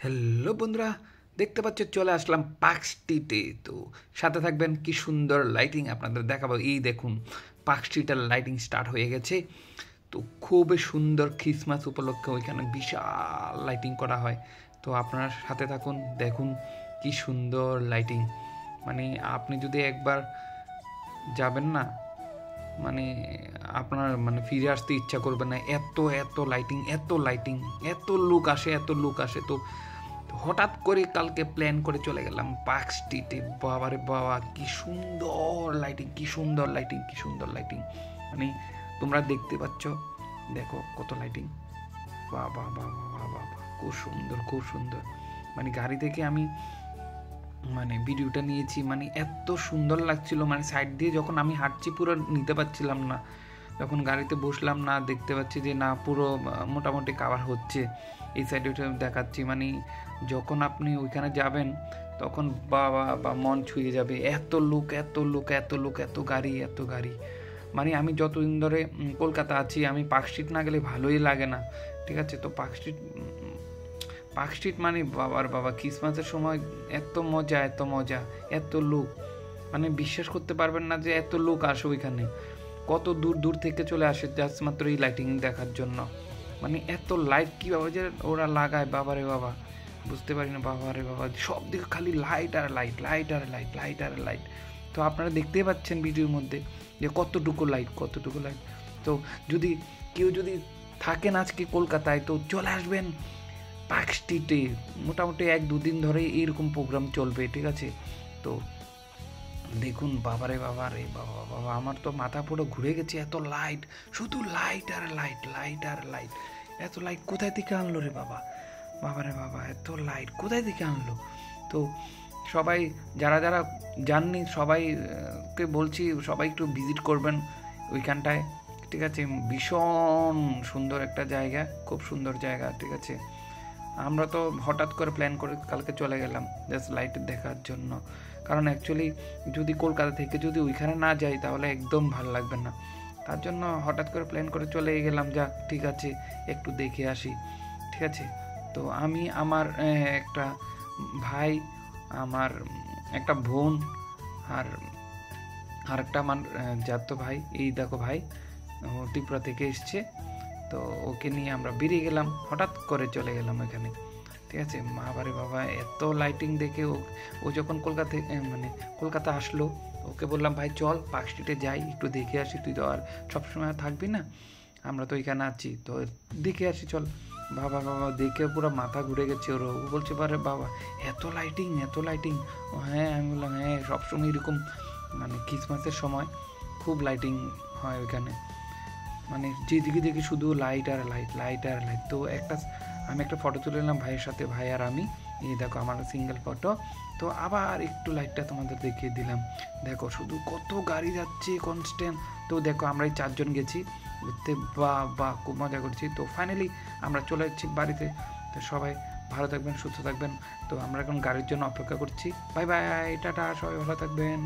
Hello বন্ধুরা, দেখতে পাচ্ছ চলে আসলাম পার্ক স্ট্রিটে। তো সাথে থাকবেন, কি সুন্দর লাইটিং আপনাদের দেখাবো। এই দেখুন, পার্ক স্ট্রিটের লাইটিং স্টার্ট হয়ে গেছে। তো খুবই সুন্দর, ক্রিসমাস উপলক্ষে ওইখানে বিশাল লাইটিং করা হয়। তো আপনার সাথে থাকুন, দেখুন কি সুন্দর লাইটিং। মানে আপনি যদি একবার যাবেন না, মানে আপনার মানে ফিরে আসতে ইচ্ছা করবে না। এত এত লাইটিং, এত লাইটিং, এত লুক আসে, এত লুক আসে। তো হঠাৎ করে কালকে প্ল্যান করে চলে গেলাম পার্ক স্ট্রিটে। বাবারে বাবা, কি সুন্দর লাইটিং, কি সুন্দর লাইটিং, কি সুন্দর লাইটিং। মানে তোমরা দেখতে পাচ্ছ, দেখো কত লাইটিং। বাহ বাহ বাহ বাহ বাহ বাহ, খুব সুন্দর, খুব সুন্দর। মানে গাড়ি থেকে আমি মানে ভিডিওটা নিয়েছি, মানে এত সুন্দর লাগছিল। মানে সাইড দিয়ে যখন আমি হাঁটছি পুরো নিতে পারছিলাম না। যখন গাড়িতে বসলাম না, দেখতে পাচ্ছি যে না, পুরো মোটামুটি কাভার হচ্ছে। এই সাইডে উঠে দেখাচ্ছি। মানে যখন আপনি ওইখানে যাবেন তখন বাবা বা মন ছুঁয়ে যাবে। এত লোক, এত লোক, এত লোক, এত গাড়ি, এত গাড়ি। মানে আমি যতদিন ধরে কলকাতা আছি, আমি পার্ক স্ট্রিট না গেলে ভালোই লাগে না। ঠিক আছে, তো পার্ক স্ট্রিট মানে বাবার বাবা, ক্রিসমাসের সময় এত মজা, এত মজা, এত লোক। মানে বিশ্বাস করতে পারবেন না যে এত লোক আসে ওইখানে। কত দূর দূর থেকে চলে আসে জাস্ট মাত্র এই লাইটিং দেখার জন্য। মানে এত লাইট কীভাবে যে ওরা লাগায়, বাবারে বাবা, বুঝতে পারি না। বাবারে বাবা, সব দিকে খালি লাইট আর লাইট, লাইট আর লাইট, লাইট আর লাইট। তো আপনারা দেখতেই পাচ্ছেন ভিডিওর মধ্যে যে কতটুকু লাইট, কতটুকু লাইট। তো যদি কেউ যদি থাকেন আজকে কলকাতায়, তো চলে আসবেন পার্ক স্ট্রিটে। মোটামুটি 1-2 দিন ধরে এইরকম প্রোগ্রাম চলবে, ঠিক আছে। তো দেখুন, বাবারে বাবা রে বাবা বাবা, আমার তো মাথা পুরো ঘুরে গেছে। এত লাইট, শুধু লাইট আর লাইট, লাইট আর লাইট। এত লাইট কোথায় থেকে আনলো রে বাবা, বাবারে বাবা, এত লাইট কোথায় থেকে আনলো। তো সবাই যারা যারা যাননি, সবাইকে বলছি সবাই একটু ভিজিট করবেন ওইখানটায়, ঠিক আছে। ভীষণ সুন্দর একটা জায়গা, খুব সুন্দর জায়গা, ঠিক আছে। আমরা তো হঠাৎ করে প্ল্যান করে কালকে চলে গেলাম জাস্ট লাইট দেখার জন্য। কারণ অ্যাকচুয়ালি যদি কলকাতা থেকে যদি ওইখানে না যাই তাহলে একদম ভালো লাগবে না। তার জন্য হঠাৎ করে প্ল্যান করে চলে গেলাম, যা ঠিক আছে একটু দেখে আসি, ঠিক আছে। তো আমি, আমার একটা ভাই, আমার একটা বোন, আর আরেকটা আমার জাতো ভাই। এই দেখো ভাই, ও ত্রিপুরা থেকে এসছে। তো ওকে নিয়ে আমরা বেরিয়ে গেলাম, হঠাৎ করে চলে গেলাম ওইখানে, ঠিক আছে। বাবারে বাবা, এত লাইটিং দেখে ও যখন কলকাতা আসলো, ওকে বললাম ভাই চল পার্ক স্ট্রিটে যাই, একটু দেখে আসি। তুই তো আর সবসময় থাকবি না, আমরা তো এখানে আছি, তো দেখে আসি চল। বাবা বাবা, দেখে পুরো মাথা ঘুরে গেছে ওর। ও বলছে পারে বাবা, এত লাইটিং, এত লাইটিং। হ্যাঁ, আমি বললাম হ্যাঁ, সবসময় এরকম, মানে ক্রিসমাসের সময় খুব লাইটিং হয় ওইখানে। মানে যেদিকে দেখি শুধু লাইট আর লাইট, লাইট আর লাইট। তো আমি একটা ফটো তুলে নিলাম ভাইয়ের সাথে, ভাই আর আমি। এই দেখো আমার সিঙ্গেল ফটো। তো আবার একটু লাইটটা তোমাদের দেখিয়ে দিলাম। দেখো শুধু কত গাড়ি যাচ্ছে কনস্ট্যান্ট। তো দেখো আমরা এই 4 জন গেছি ঘুরতে, বা খুব মজা করছি। তো ফাইনালি আমরা চলে যাচ্ছি বাড়িতে। তো সবাই ভালো থাকবেন, সুস্থ থাকবেন। তো আমরা এখন গাড়ির জন্য অপেক্ষা করছি। বাই বাই, টাটা, সবাই ভালো থাকবেন।